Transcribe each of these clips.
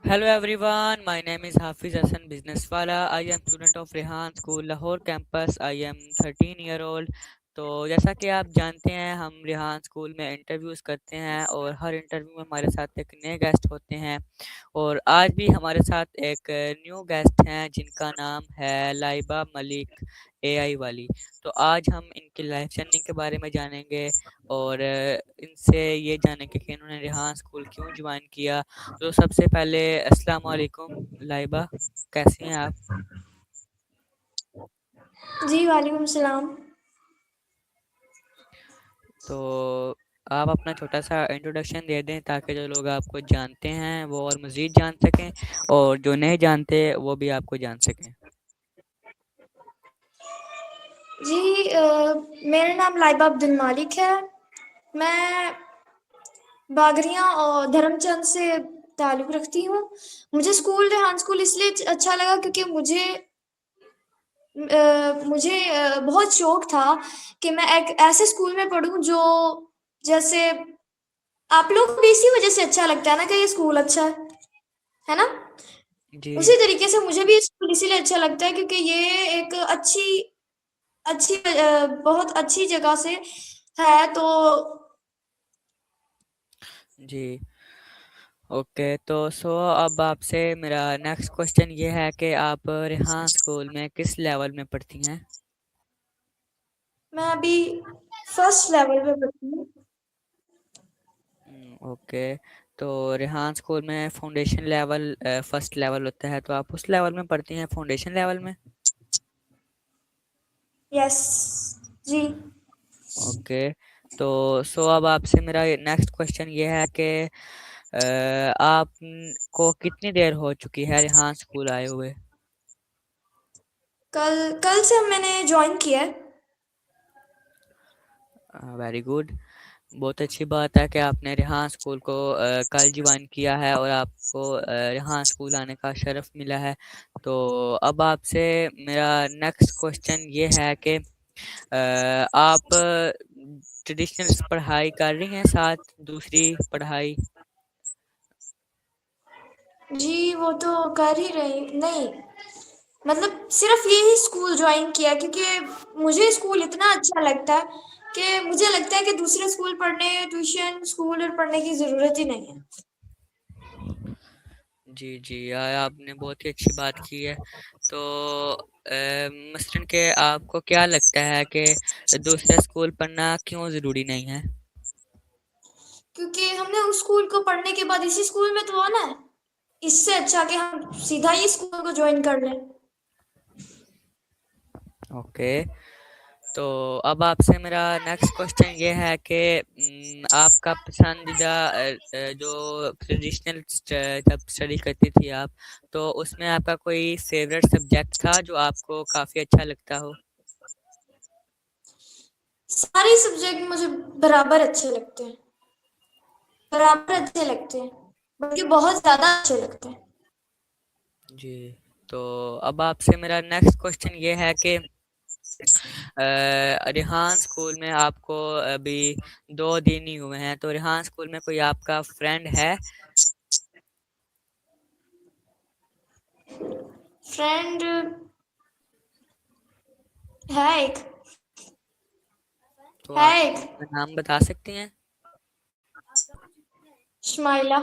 Hello everyone, my name is Hafiz Hassan Businesswala. I am student of Rehan School Lahore campus. I am 13 year old. तो जैसा कि आप जानते हैं हम रिहान स्कूल में इंटरव्यूज़ करते हैं और हर इंटरव्यू में हमारे साथ एक नए गेस्ट होते हैं। और आज भी हमारे साथ एक न्यू गेस्ट हैं जिनका नाम है लाइबा मलिक एआई वाली। तो आज हम इनकी लाइफ जर्नी के बारे में जानेंगे और इनसे ये जानेंगे कि इन्होंने रिहान स्कूल क्यों ज्वाइन किया। तो सबसे पहले अस्सलाम वालेकुम लाइबा, कैसी हैं आप? जी वालेकुम सलाम। तो आप अपना छोटा सा इंट्रोडक्शन दे दें ताकि जो लोग आपको जानते हैं वो और मज़ीद जान सकें और जो नहीं जानते वो भी आपको जान सकें। जी मेरा नाम लाइबा अब्दुल मालिक है। मैं बागरिया और धर्मचंद से ताल्लुक़ रखती हूँ। मुझे स्कूल रेहान स्कूल इसलिए अच्छा लगा क्योंकि मुझे बहुत शौक था कि मैं एक ऐसे स्कूल में पढ़ूँ जो जैसे आप लोग को भी इसी वजह से अच्छा लगता है ना कि ये स्कूल अच्छा है ना? जी। उसी तरीके से मुझे भी ये स्कूल इसीलिए अच्छा लगता है क्योंकि ये एक अच्छी अच्छी बहुत अच्छी जगह से है तो जी। ओके, तो अब आपसे मेरा नेक्स्ट क्वेश्चन ये है कि आप रेहान स्कूल में किस लेवल में पढ़ती हैं? मैं अभी फर्स्ट लेवल पे पढ़ती हूँ। ओके। तो रेहान स्कूल में फाउंडेशन लेवल फर्स्ट लेवल होता है, तो आप उस लेवल में पढ़ती हैं, फाउंडेशन लेवल में? यस जी। ओके। तो अब आपसे मेरा नेक्स्ट क्वेश्चन ये है कि आप को कितनी देर हो चुकी है रेहान स्कूल आए हुए? कल कल से मैंने ज्वाइन किया है। Very good. बहुत अच्छी बात है कि आपने रेहान स्कूल को कल ज्वाइन किया है और आपको रेहान स्कूल आने का शरफ मिला है। तो अब आपसे मेरा नेक्स्ट क्वेश्चन ये है कि आप ट्रेडिशनल पढ़ाई कर रही हैं साथ दूसरी पढ़ाई? जी वो तो कर ही रही नहीं, मतलब सिर्फ यही स्कूल ज्वाइन किया क्योंकि मुझे स्कूल इतना अच्छा लगता है कि मुझे लगता है कि दूसरे स्कूल पढ़ने ट्यूशन स्कूल और पढ़ने की ज़रूरत ही नहीं है। जी, जी। आपने बहुत ही अच्छी बात की है। तो मसलन कि आपको क्या लगता है कि दूसरे स्कूल पढ़ना क्यों ज़रूरी नहीं है? क्योंकि हमने उस स्कूल को पढ़ने के बाद इसी स्कूल में तो आना है। इससे अच्छा कि हम सीधा ही स्कूल को ज्वाइन कर लें। ओके। तो अब आपसे मेरा नेक्स्ट क्वेश्चन ये है कि आपका पसंदीदा जो ट्रेडिशनल जब स्टडी करती थी आप, तो उसमें आपका कोई फेवरेट सब्जेक्ट था जो आपको काफ़ी अच्छा लगता हो? सारे सब्जेक्ट मुझे बराबर अच्छे लगते हैं, बराबर अच्छे लगते हैं, बल्कि बहुत ज़्यादा अच्छे लगते हैं। जी। तो अब आपसे मेरा नेक्स्ट क्वेश्चन ये है कि रेहान स्कूल में आपको अभी 2 दिन ही हुए हैं, तो रेहान स्कूल में कोई आपका फ्रेंड है? फ्रेंड है एक, तो है आप एक उसका नाम बता सकती हैं? शमाइला।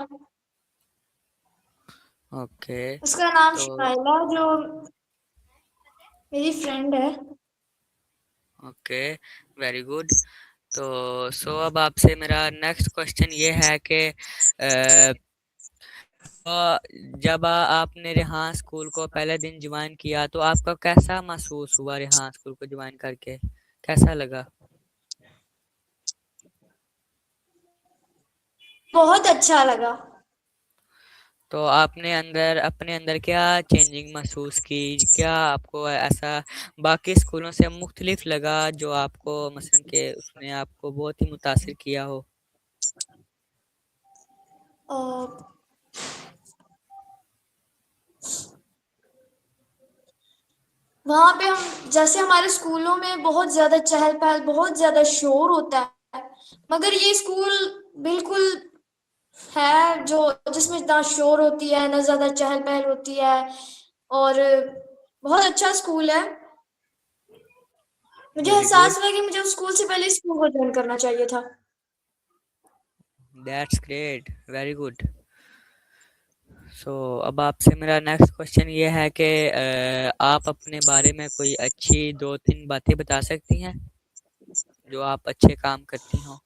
ओके। उसका नाम तो शमाइला जो मेरी फ्रेंड है। Okay, very good. तो अब आपसे मेरा नेक्स्ट क्वेश्चन ये है कि जब आपने रेहान स्कूल को पहले दिन ज्वाइन किया तो आपका कैसा महसूस हुआ रेहान स्कूल को ज्वाइन करके? कैसा लगा? बहुत अच्छा लगा। तो आपने अपने अंदर क्या चेंजिंग महसूस की? क्या आपको ऐसा बाकी स्कूलों से मुख्तलिफ लगा जो आपको मसलन के उसने आपको बहुत ही मुतासिर किया हो? और वहाँ पे हम जैसे हमारे स्कूलों में बहुत ज़्यादा चहल-पहल, बहुत ज़्यादा शोर होता है, मगर ये स्कूल बिल्कुल है जो जिसमें ना शोर होती है, ना ज़्यादा चहल-पहल होती है और बहुत अच्छा स्कूल है। मुझे वेरी गुड। एहसास हुआ कि मुझे उस स्कूल से पहले इस स्कूल को जॉइन करना चाहिए था। That's great, very good. So अब आपसे मेरा नेक्स्ट क्वेश्चन ये है कि आप अपने बारे में कोई अच्छी दो तीन बातें बता सकती हैं जो आप अच्छे काम करती हो।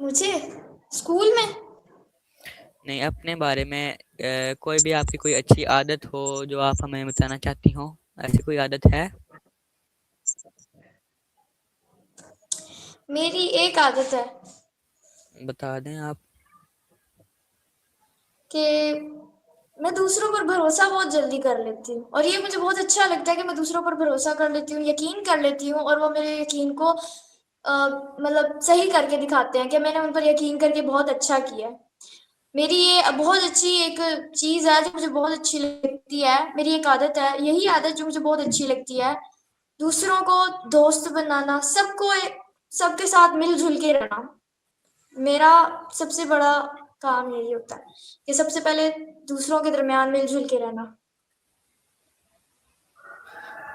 मुझे स्कूल में नहीं, अपने बारे में कोई भी आपकी कोई अच्छी आदत हो जो आप हमें बताना चाहती हो, ऐसी कोई आदत है? मेरी एक आदत है बता दें आप। कि मैं दूसरों पर भरोसा बहुत जल्दी कर लेती हूँ और ये मुझे बहुत अच्छा लगता है कि मैं दूसरों पर भरोसा कर लेती हूँ, यकीन कर लेती हूँ और वो मेरे यकीन को मतलब सही करके दिखाते हैं कि मैंने उन पर यकीन करके बहुत अच्छा किया है। मेरी ये बहुत अच्छी एक चीज़ है जो मुझे बहुत अच्छी लगती है, मेरी एक आदत है, यही आदत जो मुझे बहुत अच्छी लगती है, दूसरों को दोस्त बनाना, सबके साथ मिल-जुल के रहना। मेरा सबसे बड़ा काम यही होता है कि सबसे पहले दूसरों के दरमियान मिल-जुल के रहना।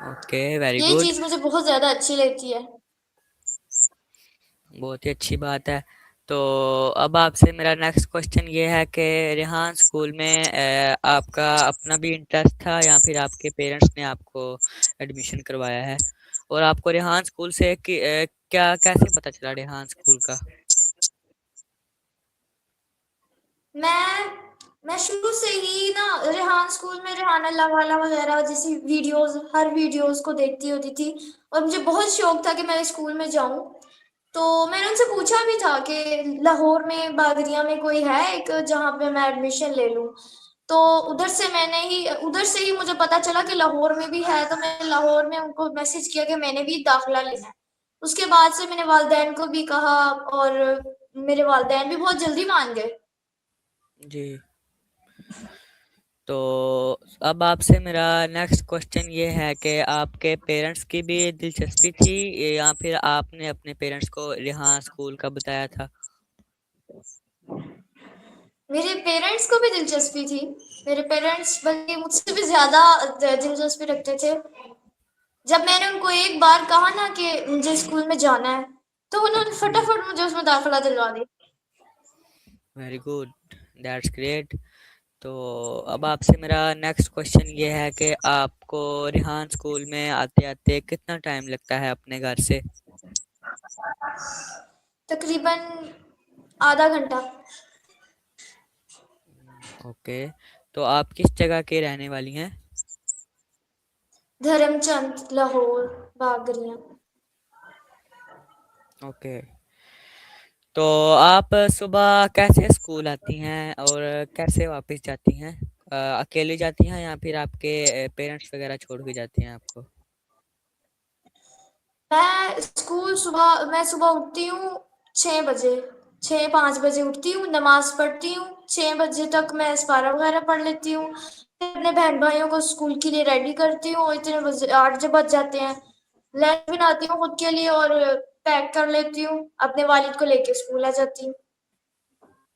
ओके, वेरी ये गुड। चीज़ मुझे बहुत ज़्यादा अच्छी लगती है। बहुत ही अच्छी बात है। तो अब आपसे मेरा नेक्स्ट क्वेश्चन ये है कि रेहान स्कूल में आपका अपना भी इंटरेस्ट था या फिर आपके पेरेंट्स ने आपको एडमिशन करवाया है? और आपको रेहान स्कूल से क्या कैसे पता चला रेहान स्कूल का? मैं मैं शुरू से ही ना रेहान स्कूल में रेहान अल्लाहवाला वगैरह जैसी हर वीडियोस को देखती होती थी और मुझे बहुत शौक था कि मैं स्कूल में जाऊं। तो मैंने उनसे पूछा भी था कि लाहौर में बागरिया में कोई है एक जहाँ पे मैं एडमिशन ले लूं। तो उधर से ही मुझे पता चला कि लाहौर में भी है, तो मैंने लाहौर में उनको मैसेज किया कि मैंने भी दाखिला लेना है। उसके बाद से मैंने वालदैन को भी कहा और मेरे वालदैन भी बहुत जल्दी मान गए। जी। तो अब आपसे मेरा नेक्स्ट क्वेश्चन ये है कि आपके पेरेंट्स की भी दिलचस्पी थी या फिर आपने अपने पेरेंट्स को रेहान स्कूल का बताया था? मेरे पेरेंट्स को भी दिलचस्पी थी। मेरे पेरेंट्स बल्कि मुझसे भी ज़्यादा दिलचस्पी रखते थे। जब मैंने उनको एक बार कहा ना कि मुझे स्कूल में जाना है, तो उन्होंने जी। फटाफट मुझे उसमें दाखिला दिलवा दी। Very good, that's great. तो अब आपसे मेरा नेक्स्ट क्वेश्चन ये है कि आपको रेहान स्कूल में आते आते कितना टाइम लगता है अपने घर से? तकरीबन आधा घंटा। ओके। तो आप किस जगह के रहने वाली हैं? धर्मचंद, लाहौर, बागरिया। ओके। तो आप सुबह कैसे स्कूल आती हैं और कैसे वापस जाती हैं? अकेली जाती हैं या फिर आपके पेरेंट्स वगैरह छोड़ के जाते हैं आपको? मैं सुबह उठती हूँ 6 बजे, 6-5 बजे उठती हूँ, नमाज पढ़ती हूँ, 6 बजे तक मैं इस्तिग़फ़ार वगैरह पढ़ लेती हूँ, फिर अपने बहन भाइयों को स्कूल के लिए रेडी करती हूँ और इतने बजे 8 बज जाते हैं। लंच बनाती हूँ खुद के लिए और पैक कर लेती हूँ, अपने वालिद को लेके स्कूल आ जाती हूँ।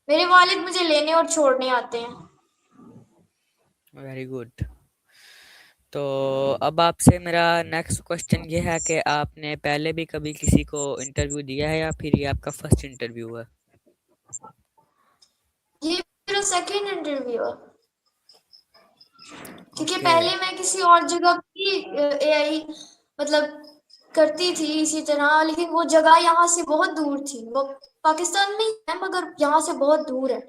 मेरे वालिद मुझे लेने और छोड़ने आते हैं। Very good. तो अब आपसे मेरा नेक्स्ट क्वेश्चन ये है कि आपने पहले भी कभी किसी को इंटरव्यू दिया है या फिर ये आपका फर्स्ट इंटरव्यू है? ये मेरा सेकंड इंटरव्यू है। क्योंकि ओके। पहले मैं किसी और जगह भी एआई मतलब करती थी इसी तरह, लेकिन वो जगह यहाँ से बहुत दूर थी। वो पाकिस्तान में ही है मगर यहाँ से बहुत दूर है।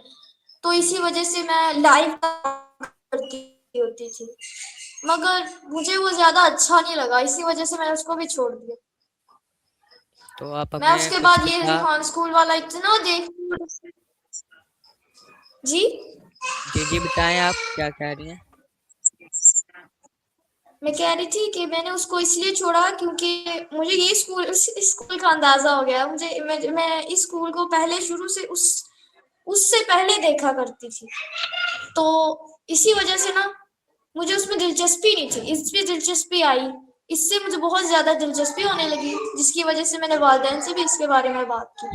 तो इसी वजह से मैं लाइव करती होती थी। मगर मुझे वो ज़्यादा अच्छा नहीं लगा, इसी वजह से मैंने उसको भी छोड़ दिया। तो आप मैं हमें उसके कुछ बाद ये बता। रिहान स्कूल वाला इतना देखती हूँ। जी? जी जी, बताएं आप क्या कह रही हैं। मैं कह रही थी कि मैंने उसको इसलिए छोड़ा क्योंकि मुझे ये इस स्कूल का अंदाज़ा हो गया। मैं इस स्कूल को पहले शुरू से उससे पहले देखा करती थी। तो इसी वजह से ना मुझे उसमें दिलचस्पी नहीं थी। इसमें दिलचस्पी आई। इससे मुझे बहुत ज़्यादा दिलचस्पी होने लगी, जिसकी वजह से मैंने वालिदैन से भी इसके बारे में बात की।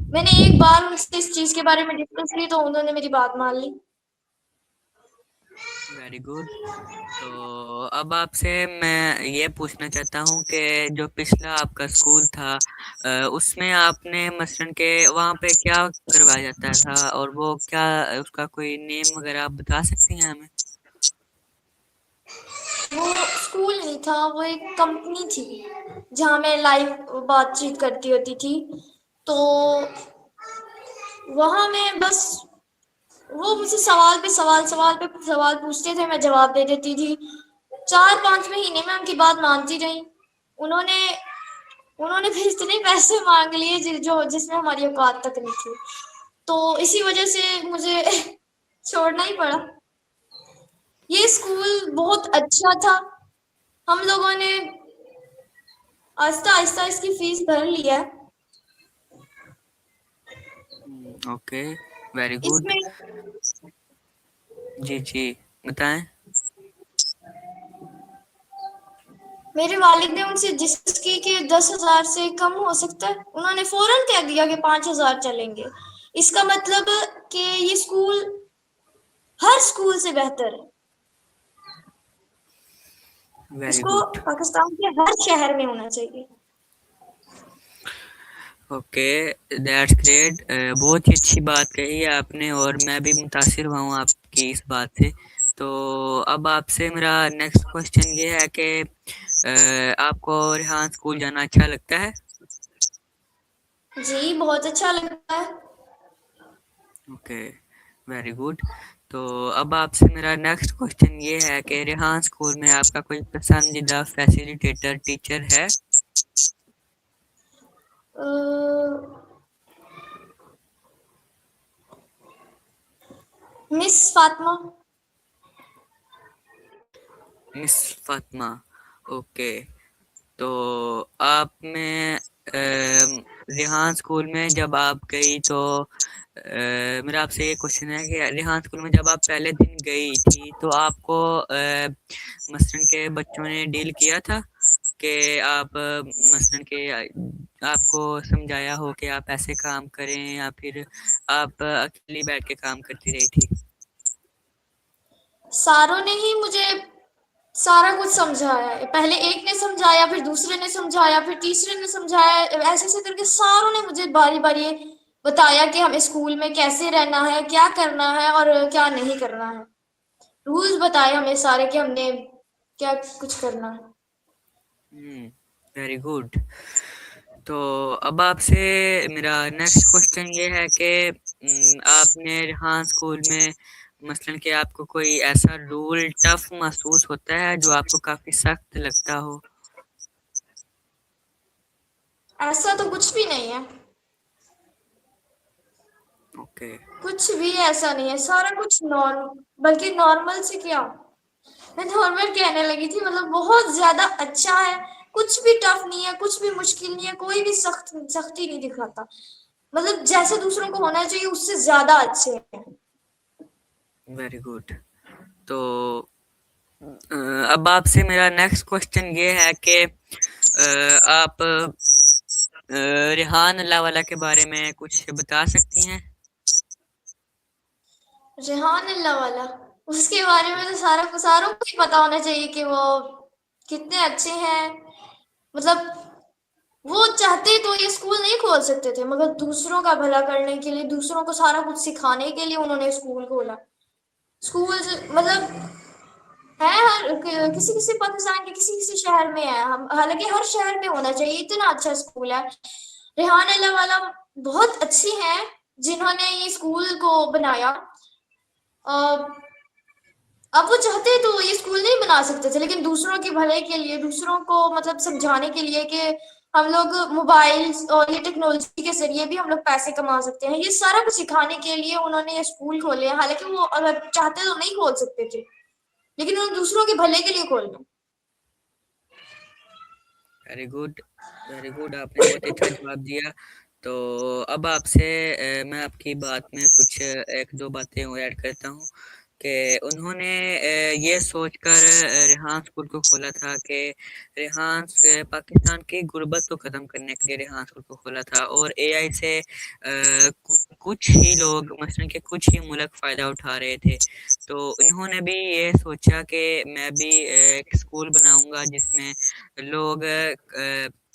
मैंने एक बार उनसे इस चीज के बारे में डिस्कस की तो उन्होंने मेरी बात मान ली। Very good. तो अब आपसे मैं ये पूछना चाहता हूँ कि जो पिछला आपका स्कूल था, उसमें आपने मसलन के वहाँ पे क्या करवाया जाता था, और वो क्या, उसका कोई नेम वगैरह आप बता सकती हैं हमें? वो स्कूल नहीं था, वो एक कंपनी थी जहाँ मैं लाइव बातचीत करती होती थी। तो वहाँ मैं बस, वो मुझसे सवाल पूछते थे, मैं जवाब दे देती थी। 4-5 महीने में उनकी बात मानती रही। उन्होंने उन्होंने फिर इतने पैसे मांग लिए जो जिसमें हमारी औकात तक नहीं थी। तो इसी वजह से मुझे छोड़ना ही पड़ा। ये स्कूल बहुत अच्छा था। हम लोगों ने आहिस्ता आहिस्ता इसकी फीस भर लिया है। Okay, very good. इसमें जी जी, बताएं। मेरे वालिद ने उनसे डिस्कस की कि 10,000 से कम हो सकता है। उन्होंने फौरन कह दिया कि 5,000 चलेंगे। इसका मतलब कि ये स्कूल हर स्कूल से बेहतर है। वेरी इसको गुड। पाकिस्तान के हर शहर में होना चाहिए। Okay, that's great. बहुत ही अच्छी बात कही है आपने, और मैं भी मुतासिर हुआ हूँ आपकी इस बात से। तो अब आपसे मेरा नेक्स्ट क्वेश्चन ये है कि आपको रेहान स्कूल जाना अच्छा लगता है? जी, बहुत अच्छा लगता है। Okay, very good. तो अब आपसे मेरा नेक्स्ट क्वेश्चन ये है कि रेहान स्कूल में आपका कोई पसंदीदा फैसिलिटेटर टीचर है? Uh, miss Fatima. Miss Fatima. Okay. तो आप में रेहान स्कूल में जब आप गई तो मेरा आपसे ये क्वेश्चन है कि रेहान स्कूल में जब आप पहले दिन गई थी तो आपको मसलन के बच्चों ने डील किया था कि आप मसलन के आपको समझाया हो कि आप ऐसे काम करें, या फिर आप अकेली बैठ के काम करती रही थी? सारों ने ही मुझे सारा कुछ समझाया है। पहले एक ने समझाया, फिर दूसरे ने समझाया, फिर तीसरे ने समझाया। ऐसे ऐसे करके सारों ने मुझे बारी बारी बताया कि हमें स्कूल में कैसे रहना है, क्या करना है और क्या नहीं करना है। रूल्स बताए हमें सारे कि हमने क्या कुछ करना है। Very good. तो अब आपसे मेरा नेक्स्ट क्वेश्चन ये है कि आपने रेहान स्कूल में मसलन कि आपको कोई ऐसा रूल टफ महसूस होता है जो आपको काफी सख्त लगता हो? ऐसा तो कुछ भी नहीं है। ओके। कुछ भी ऐसा नहीं है, सारा कुछ नॉर्मल, बल्कि नॉर्मल से क्या, मैं नॉर्मल कहने लगी थी। मतलब बहुत ज्यादा अच्छा है। कुछ भी टफ नहीं है, कुछ भी मुश्किल नहीं है, कोई भी सख्ती नहीं दिखाता। मतलब जैसे दूसरों को होना चाहिए उससे ज्यादा अच्छे हैं। Very good. तो अब आपसे मेरा नेक्स्ट क्वेश्चन ये है कि आप रेहान अल्लाह वाला के बारे में कुछ बता सकती हैं? रेहान अल्लाह वाला, उसके बारे में तो सारों को ही पता होना चाहिए कि वो कितने अच्छे हैं। मतलब वो चाहते तो ये स्कूल नहीं खोल सकते थे, मगर दूसरों का भला करने के लिए, दूसरों को सारा कुछ सिखाने के लिए उन्होंने स्कूल खोला। स्कूल मतलब है हर किसी किसी पाकिस्तान के किसी किसी शहर में है। हम हालांकि हर शहर में होना चाहिए, इतना अच्छा स्कूल है। रेहान अल्लाह वाला बहुत अच्छी हैं जिन्होंने ये स्कूल को बनाया। अब वो चाहते तो ये स्कूल नहीं बना सकते थे, लेकिन दूसरों के भले के लिए, दूसरों को मतलब समझाने के लिए कि हम लोग मोबाइल और ये टेक्नोलॉजी के जरिए भी हम लोग पैसे कमा सकते हैं, ये सारा कुछ सिखाने के लिए उन्होंने ये स्कूल खोले हैं। हालांकि वो अगर चाहते तो नहीं खोल सकते थे, लेकिन उन्होंने दूसरों के भले के लिए खोले। वेरी गुड, वेरी गुड, आपने बहुत ही अच्छा जवाब दिया। तो अब आपसे मैं आपकी बात में कुछ एक दो बातें और ऐड करता हूँ। कि उन्होंने ये सोचकर रेहान स्कूल को खोला था कि पाकिस्तान की गुर्बत को ख़त्म करने के लिए रेहान स्कूल को खोला था और एआई से कुछ ही लोग मसलन के कुछ ही मुल्क फ़ायदा उठा रहे थे। तो इन्होंने भी ये सोचा कि मैं भी एक स्कूल बनाऊँगा जिसमें लोग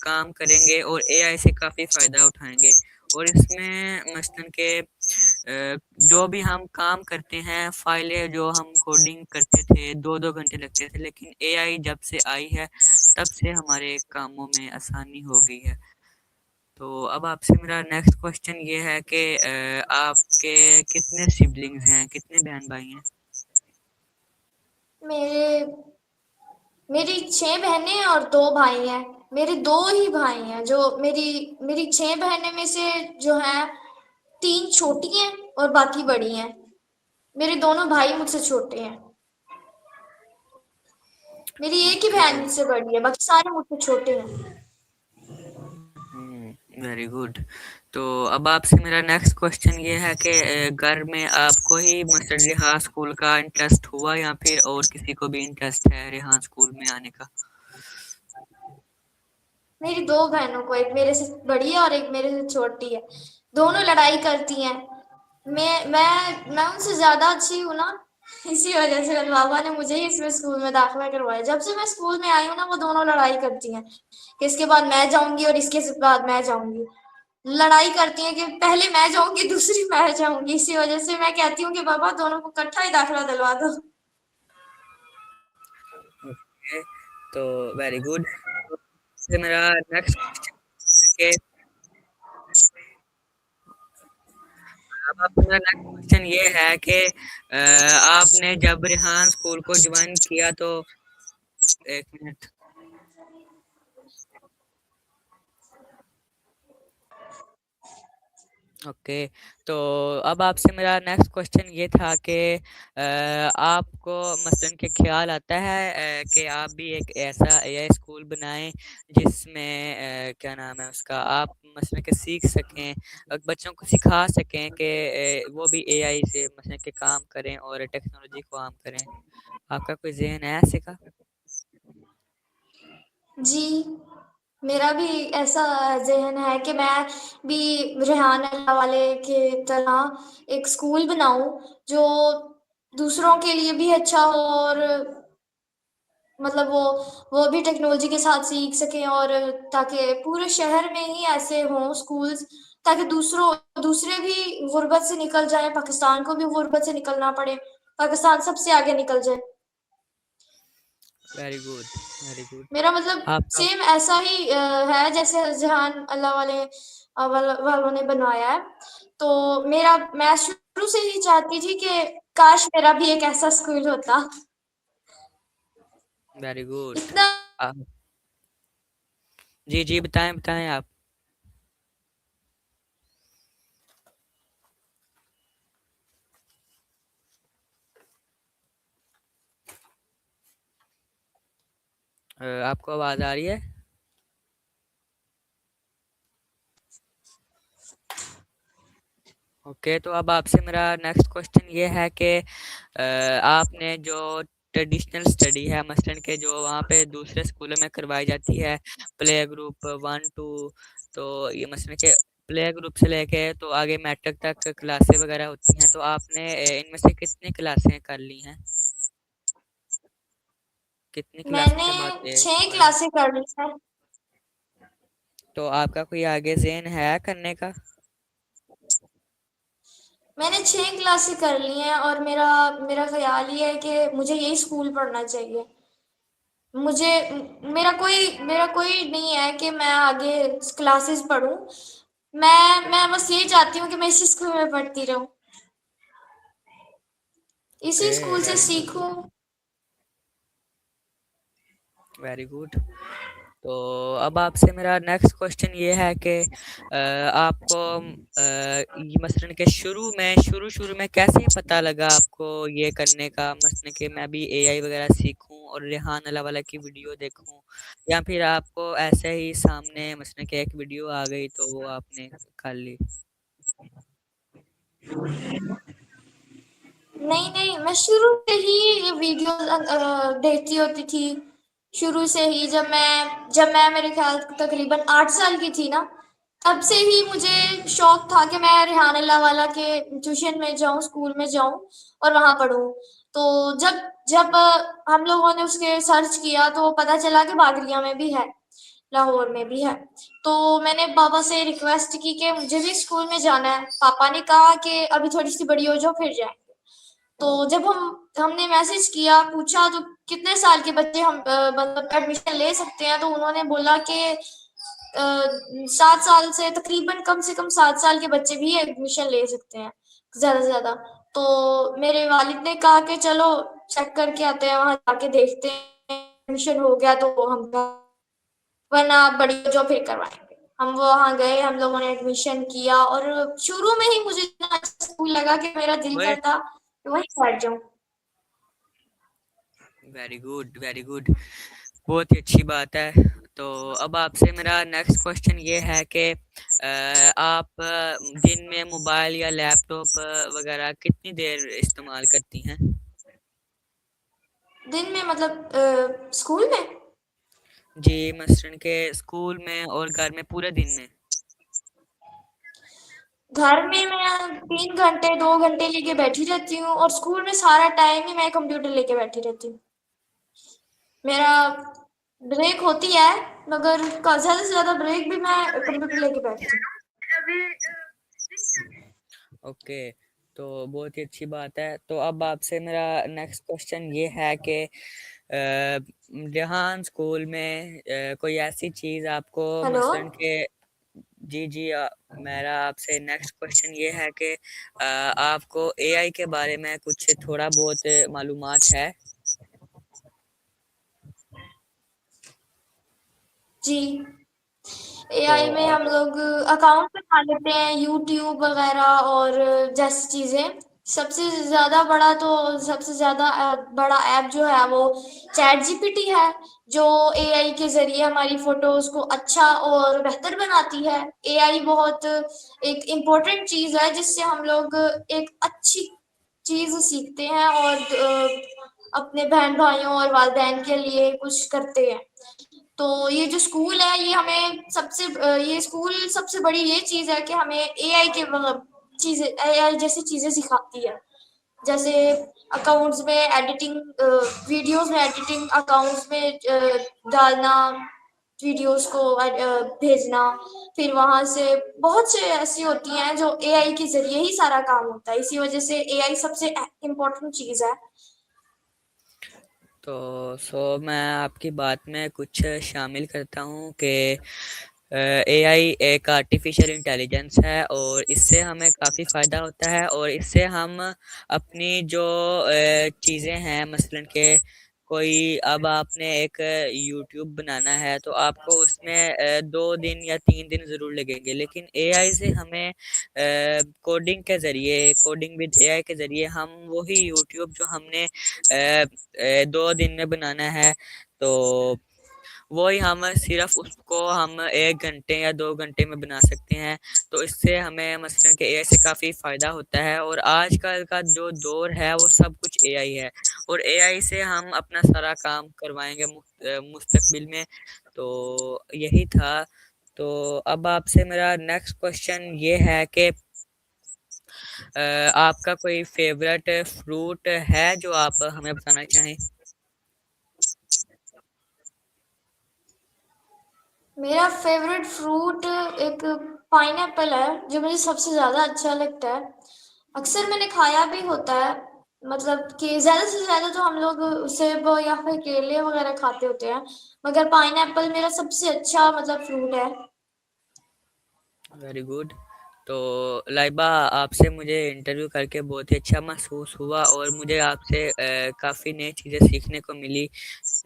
काम करेंगे और एआई से काफ़ी फ़ायदा उठाएँगे और इसमें मसलन के जो भी हम काम करते हैं, फाइलें जो हम कोडिंग करते थे, 2-2 घंटे लगते थे, लेकिन एआई जब से आई है, तब से हमारे कामों में आसानी हो गई है। तो अब आपसे मेरा नेक्स्ट क्वेश्चन ये है कि आपके कितने सिबलिंग्स हैं? कितने बहन-भाई हैं? मेरे मेरी 6 बहनें और 2 भाई हैं। मेरे 2 ही भाई हैं, जो मेरी मेरी 6 बहनें में से जो हैं 3 छोटी हैं और बाकी बड़ी हैं। मेरे दोनों भाई मुझसे छोटे हैं। मेरी एक ही ओके। बहन मुझसे बड़ी है, बाकी सारे मुझसे छोटे हैं। Very good. तो अब आपसे मेरा नेक्स्ट क्वेश्चन ये है कि घर में आपको ही मस्टर्ड रिहान स्कूल का इंटरेस्ट हुआ या फिर और किसी को भी इंटरेस्ट है रिहान स्कूल में आने का? मेरी 2 बहनों को, एक मेरे से बड़ी है और एक मेरे से छोटी है। दोनों लड़ाई करती हैं। मैं उनसे ज़्यादा अच्छी हूँ ना, इसी वजह से मेरे पापा ने मुझे ही इसमें स्कूल में दाखिला करवाया। जब से मैं स्कूल में आई हूँ ना, वो दोनों लड़ाई करती हैं कि इसके बाद मैं जाऊँगी और इसके बाद मैं जाऊँगी। लड़ाई करती हैं कि पहले मैं जाऊँगी, दूसरी मैं जाऊँगी। इसी वजह से मैं कहती हूँ कि पापा दोनों को इकट्ठा ही दाखिला दिलवा दो। ओके, तो वेरी गुड। तो इससे मेरा नेक्स्ट क्वेश्चन है कि अब आपसे मेरा नेक्स्ट क्वेश्चन ये है कि आपने जब रिहान स्कूल को ज्वाइन किया तो एक मिनट। ओके, तो अब आपसे मेरा नेक्स्ट क्वेश्चन ये था कि आपको मसलन के ख्याल आता है कि आप भी एक ऐसा एआई स्कूल बनाएं जिसमें क्या नाम है उसका आप मसलन के सीख सकें और बच्चों को सिखा सकें कि वो भी एआई से मसलन के काम करें और टेक्नोलॉजी को आम करें। आपका कोई ज़हन है ऐसे का? जी, मेरा भी ऐसा ज़हन है कि मैं भी रेहान अल्लाह वाले के तरह एक स्कूल बनाऊँ, जो दूसरों के लिए भी अच्छा हो और मतलब वो भी टेक्नोलॉजी के साथ सीख सकें, और ताकि पूरे शहर में ही ऐसे हों स्कूल्स, ताकि दूसरे भी गुर्बत से निकल जाएँ, पाकिस्तान को भी गुर्बत से निकलना पड़े, पाकिस्तान सबसे आगे निकल जाए। Very good, very good. मेरा मतलब आपका सेम ऐसा ही है जैसे जहान अल्लाह वालों ने बनवाया है। तो मैं शुरू से ही चाहती थी कि काश मेरा भी एक ऐसा स्कूल होता। Very good. इतना जी, जी, बताएँ, बताएँ आप। आपको आवाज़ आ रही है? ओके, तो अब आपसे मेरा नेक्स्ट क्वेश्चन ये है कि आपने जो ट्रेडिशनल स्टडी है मसलन के जो वहाँ पे दूसरे स्कूलों में करवाई जाती है प्ले ग्रुप 1-2 तो ये मसलन के प्ले ग्रुप से लेके तो आगे मैट्रिक तक क्लासें वगैरह होती हैं तो आपने इनमें से कितनी क्लासें कर ली हैं? कितनी क्लासों मैंने के बाद 6 पढ़ा? क्लासें कर ली हैं। तो आपका कोई आगे ज़हन है करने का? मैंने 6 क्लासें कर ली हैं और मेरा मेरा ख़्याल ये है कि मुझे यही स्कूल पढ़ना चाहिए। मुझे मेरा कोई नहीं है कि मैं आगे क्लासेस पढूं। मैं बस यही चाहती हूँ कि मैं इसी स्कूल में पढ़ती रहूं, ओके, इसी स्कूल से वेरी गुड, सीखूं। Very good. तो अब आपसे मेरा नेक्स्ट क्वेश्चन ये है कि आपको ये मसलन के शुरू में कैसे पता लगा आपको ये करने का मसलन कि मैं भी एआई वगैरह सीखूं और रेहान अलावाला की वीडियो देखूं या फिर आपको ऐसे ही सामने मसलन के एक वीडियो आ गई तो वो आपने कर ली? नहीं नहीं, मैं शुरू से ही ये वीडियो देखती होती थी। शुरू से ही जब मैं मेरे ख्याल तकरीबन 8 साल की थी ना, तब से ही मुझे शौक था कि मैं रेहान अल्लाह वाला के ट्यूशन में जाऊं, स्कूल में जाऊं और वहां पढूं। तो जब जब हम लोगों ने उसके सर्च किया तो पता चला कि बागलिया में भी है, लाहौर में भी है। तो मैंने पापा से रिक्वेस्ट की कि मुझे भी स्कूल में जाना है। पापा ने कहा कि अभी थोड़ी सी बड़ी हो जाओ फिर जाएंगे। तो जब हमने मैसेज किया, पूछा तो कितने साल के बच्चे हम मतलब एडमिशन ले सकते हैं, तो उन्होंने बोला कि 7 साल से कम 7 साल के बच्चे भी एडमिशन ले सकते हैं, ज्यादा से ज्यादा। तो मेरे वालिद ने कहा कि चलो चेक करके आते हैं, वहां जाके देखते हैं, एडमिशन हो गया तो हम, वरना बड़ी हो जाओ फिर करवाएंगे। हम वहां गए, हम लोगों ने एडमिशन किया और शुरू में ही मुझे इतना अच्छा स्कूल लगा कि मेरा दिल ओए, करता कि वहीं बैठ जाऊं। Very good, very good. बहुत ही अच्छी बात है। तो अब आपसे मेरा नेक्स्ट क्वेश्चन ये है कि आप दिन में मोबाइल या लैपटॉप वगैरह कितनी देर इस्तेमाल करती हैं? दिन में मतलब स्कूल में? जी, मसलन के स्कूल में और घर में पूरे दिन में। घर में मैं 3 घंटे 2 घंटे लेके बैठी रहती हूँ, और स्कूल में सारा टाइम ही मैं कंप्यूटर लेके बैठी रहती हूँ। मेरा ब्रेक होती है, मगर ज्यादा से ज्यादा ब्रेक भी मैं कंप्यूटर लेके बैठती हूँ। ओके, तो बहुत ही अच्छी बात है। तो अब आपसे मेरा नेक्स्ट क्वेश्चन ये है कि जहाँ स्कूल में कोई ऐसी चीज़ आपको हेलो। मसलन के, जी जी, मेरा आपसे नेक्स्ट क्वेश्चन ये है कि आपको एआई के बारे में कुछ थोड़ा बहुत मालूमात है? जी, तो एआई में हम लोग अकाउंट बना लेते हैं, यूट्यूब वगैरह और जैसी चीजें। सबसे ज्यादा बड़ा ऐप जो है वो चैट जीपीटी है, जो एआई के जरिए हमारी फोटोज को अच्छा और बेहतर बनाती है। एआई बहुत एक इम्पोर्टेंट चीज है, जिससे हम लोग एक अच्छी चीज सीखते हैं और अपने बहन भाइयों और वालिदैन के लिए कुछ करते हैं। तो ये जो स्कूल है, ये हमें ये स्कूल सबसे बड़ी ये चीज है कि हमें एआई के मतलब चीजें, एआई जैसी चीजें सिखाती है। जैसे अकाउंट्स में एडिटिंग, वीडियोस में एडिटिंग, अकाउंट्स में डालना, वीडियोस को भेजना, फिर वहां से बहुत से ऐसी होती हैं जो एआई के जरिए ही सारा काम होता है। इसी वजह से एआई सबसे इम्पोर्टेंट चीज है। सो मैं आपकी बात में कुछ शामिल करता हूँ कि एआई एक आर्टिफिशियल इंटेलिजेंस है और इससे हमें काफ़ी फ़ायदा होता है। और इससे हम अपनी जो चीज़ें हैं, मसलन के कोई, अब आपने एक यूट्यूब बनाना है तो आपको उसमें 2 दिन या 3 दिन ज़रूर लगेंगे, लेकिन एआई से हमें कोडिंग के ज़रिए, कोडिंग विद एआई के ज़रिए हम वही यूट्यूब जो हमने 2 दिन में बनाना है, तो वही हम सिर्फ उसको हम 1 घंटे या 2 घंटे में बना सकते हैं। तो इससे हमें मसलन के एआई से काफ़ी फ़ायदा होता है। और आजकल का जो दौर है वो सब कुछ एआई है, और एआई से हम अपना सारा काम करवाएंगे मुस्तकबिल में। तो यही था। तो अब आपसे मेरा नेक्स्ट क्वेश्चन ये है कि आपका कोई फेवरेट फ्रूट है जो आप हमें बताना चाहें? मेरा फेवरेट फ्रूट एक पाइनएप्पल है, जो मुझे सबसे ज़्यादा अच्छा लगता है। अक्सर मैंने खाया भी होता है, मतलब कि ज़्यादा से ज़्यादा तो हम लोग सेब या फिर केले वगैरह खाते होते हैं, मगर पाइनएप्पल मेरा सबसे अच्छा मतलब फ्रूट है। Very good. तो लाइबा, आपसे मुझे इंटरव्यू करके बहुत ही अच्छा महसूस हुआ और मुझे आपसे काफ़ी नई चीज़ें सीखने को मिली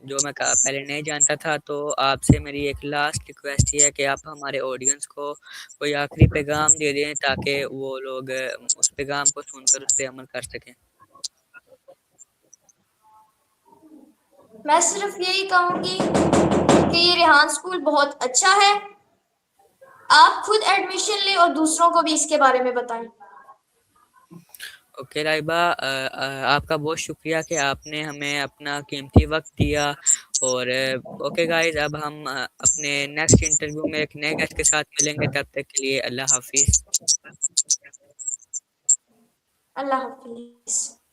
जो मैं पहले नहीं जानता था। तो आपसे मेरी एक लास्ट रिक्वेस्ट ये है कि आप हमारे ऑडियंस को कोई आखिरी पैगाम दे दें ताकि वो लोग उस पैगाम को सुनकर उस पर अमल कर सकें। मैं सिर्फ यही कहूँगी कि ये रेहान स्कूल बहुत अच्छा है। आप खुद एडमिशन लें और दूसरों को भी इसके बारे में बताएं। ओके लाइबा, आपका बहुत शुक्रिया कि आपने हमें अपना कीमती वक्त दिया। और ओके गाइस, अब हम अपने नेक्स्ट इंटरव्यू में एक नए गेस्ट के साथ मिलेंगे। तब तक के लिए अल्लाह हाफिज़। अल्लाह हाफिज।